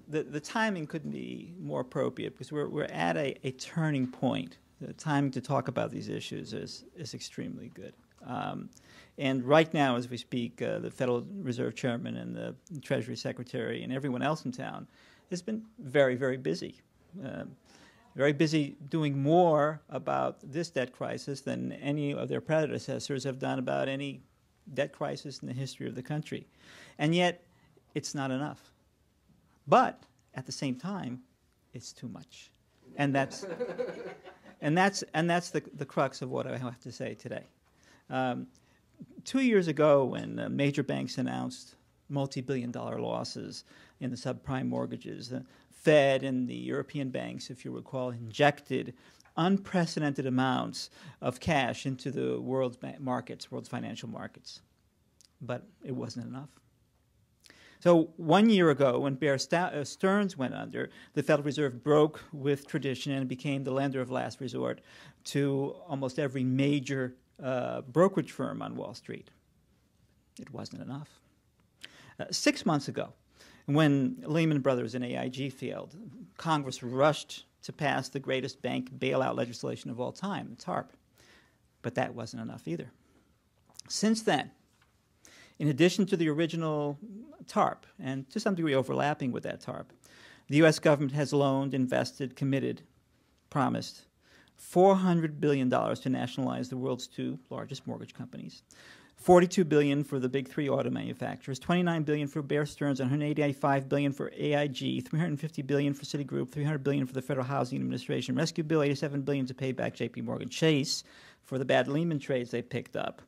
the timing couldn't be more appropriate because we're at a turning point. The timing to talk about these issues is extremely good. And right now, as we speak, the Federal Reserve Chairman and the Treasury Secretary and everyone else in town has been very, very busy. Very busy doing more about this debt crisis than any of their predecessors have done about any debt crisis in the history of the country. And yet, it's not enough. But at the same time, it's too much. And that's the crux of what I have to say today. 2 years ago, when major banks announced multi-billion-dollar losses in the subprime mortgages, the Fed and the European banks, if you recall, injected unprecedented amounts of cash into the world's markets, world's financial markets. But it wasn't enough. So 1 year ago, when Bear Stearns went under, the Federal Reserve broke with tradition and became the lender of last resort to almost every major brokerage firm on Wall Street. It wasn't enough. 6 months ago, when Lehman Brothers and AIG failed, Congress rushed to pass the greatest bank bailout legislation of all time, TARP. But that wasn't enough either. Since then, in addition to the original TARP, and to some degree overlapping with that TARP, the U.S. government has loaned, invested, committed, promised $400 billion to nationalize the world's two largest mortgage companies, $42 billion for the big three auto manufacturers, $29 billion for Bear Stearns, $185 billion for AIG, $350 billion for Citigroup, $300 billion for the Federal Housing Administration Rescue Bill, $87 billion to pay back J.P. Morgan Chase for the bad Lehman trades they picked up,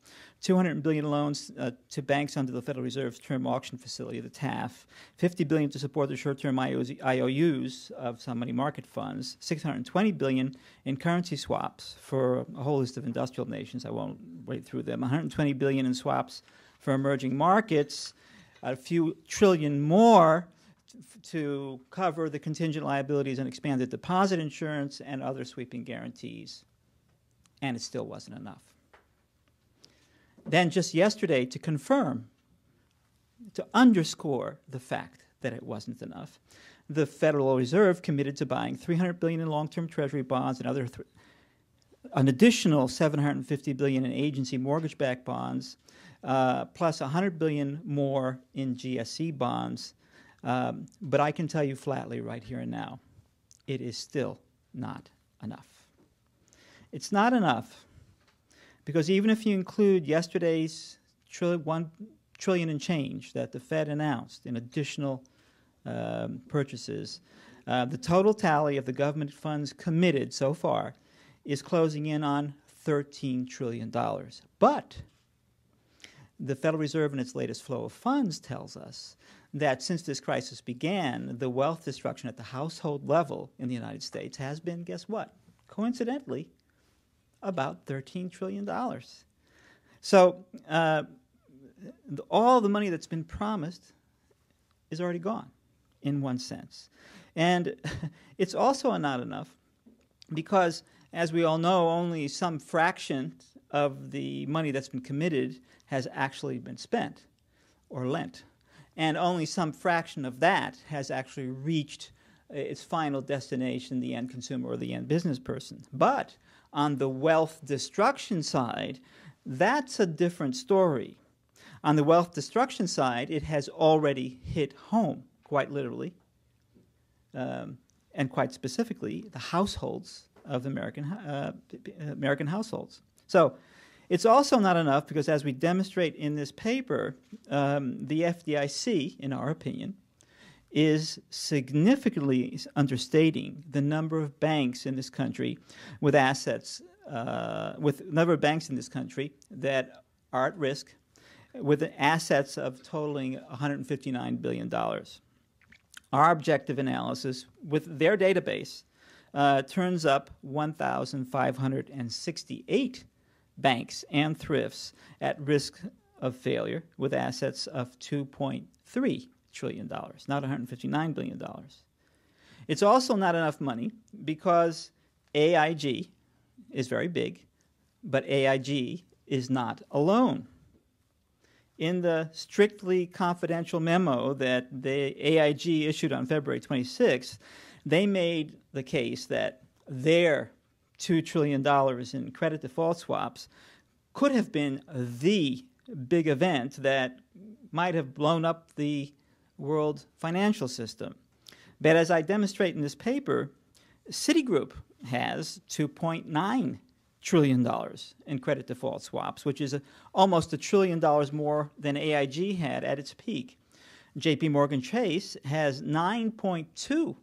$200 billion loans to banks under the Federal Reserve's term auction facility, the TAF, $50 billion to support the short-term IOUs of some money market funds, $620 billion in currency swaps for a whole list of industrial nations. I won't wade through them. $120 billion in swaps for emerging markets, a few trillion more to cover the contingent liabilities and expanded deposit insurance and other sweeping guarantees. And it still wasn't enough. Then just yesterday, to confirm, to underscore the fact that it wasn't enough, the Federal Reserve committed to buying $300 billion in long-term Treasury bonds and an additional $750 billion in agency mortgage-backed bonds, plus $100 billion more in GSE bonds. But I can tell you flatly right here and now, it is still not enough. It's not enough because even if you include yesterday's $1 trillion and change that the Fed announced in additional purchases, the total tally of the government funds committed so far is closing in on $13 trillion. But the Federal Reserve in its latest flow of funds tells us that since this crisis began, the wealth destruction at the household level in the United States has been, guess what? Coincidentally, about $13 trillion. So all the money that's been promised is already gone, in one sense. And it's also not enough because, as we all know, only some fraction of the money that's been committed has actually been spent or lent. And only some fraction of that has actually reached its final destination, the end consumer or the end business person. But on the wealth destruction side, that's a different story. On the wealth destruction side, it has already hit home, quite literally, and quite specifically, the households of American households. So it's also not enough because, as we demonstrate in this paper, the FDIC, in our opinion, is significantly understating the number of banks in this country with assets, with a number of banks in this country that are at risk, with assets of totaling $159 billion. Our objective analysis with their database turns up 1,568 banks and thrifts at risk of failure with assets of $2.3 trillion, not $159 billion. It's also not enough money because AIG is very big, but AIG is not alone. in the strictly confidential memo that the AIG issued on February 26th, they made the case that their $2 trillion in credit default swaps could have been the big event that might have blown up the world financial system. But as I demonstrate in this paper, Citigroup has $2.9 trillion in credit default swaps, which is almost $1 trillion more than AIG had at its peak. JP Morgan Chase has $9.2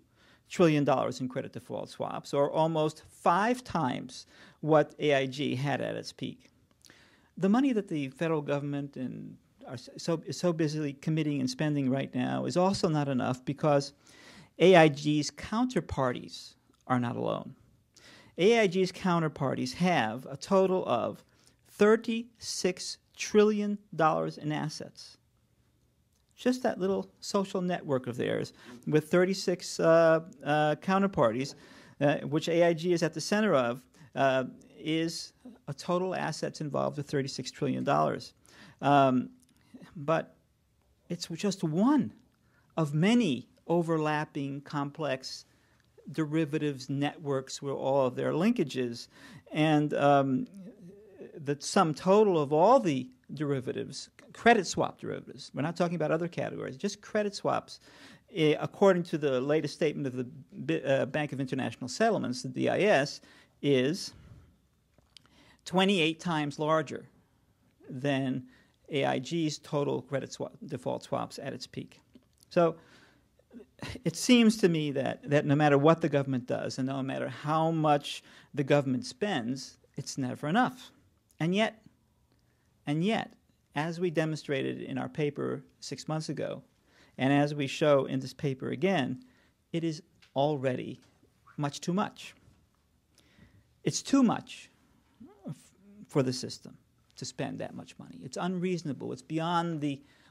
trillion in credit default swaps, or almost 5 times what AIG had at its peak. The money that the federal government is so busily committing and spending right now is also not enough because AIG's counterparties are not alone. AIG's counterparties have a total of $36 trillion in assets. Just that little social network of theirs with 36 counterparties, which AIG is at the center of, is a total assets involved of $36 trillion. But it's just one of many overlapping complex derivatives networks with all of their linkages. And the sum total of all the derivatives, credit swap derivatives, we're not talking about other categories, just credit swaps, according to the latest statement of the Bank of International Settlements, the BIS, is 28 times larger than AIG's total credit default swaps at its peak. So it seems to me that no matter what the government does and no matter how much the government spends, it's never enough. And yet, as we demonstrated in our paper 6 months ago, and as we show in this paper again, it is already much too much. It's too much for the system to spend that much money. It's unreasonable. It's beyond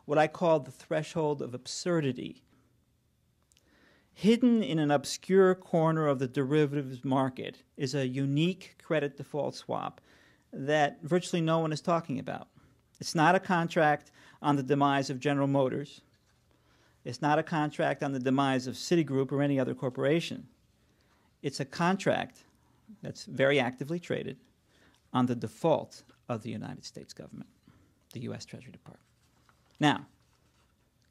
what I call the threshold of absurdity. Hidden in an obscure corner of the derivatives market is a unique credit default swap that virtually no one is talking about. It's not a contract on the demise of General Motors. It's not a contract on the demise of Citigroup or any other corporation. It's a contract that's very actively traded on the default of the United States government, the U.S. Treasury Department. Now,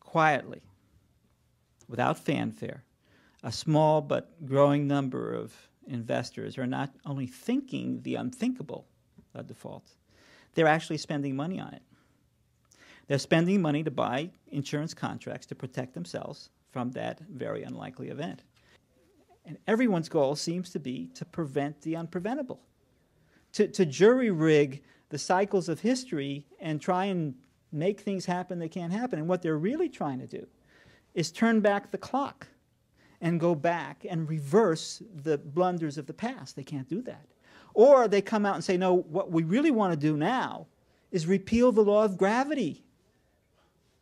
quietly, without fanfare, a small but growing number of investors are not only thinking the unthinkable default, they're actually spending money on it. They're spending money to buy insurance contracts to protect themselves from that very unlikely event. And everyone's goal seems to be to prevent the unpreventable, to jury-rig the cycles of history and try and make things happen that can't happen. And what they're really trying to do is turn back the clock and go back and reverse the blunders of the past. They can't do that. Or they come out and say, no, what we really want to do now is repeal the law of gravity,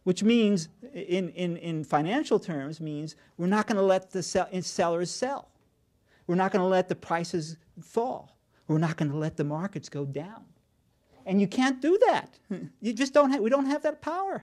which means, in financial terms, means we're not going to let the sellers sell. We're not going to let the prices fall. We're not going to let the markets go down. And you can't do that. You just don't we don't have that power.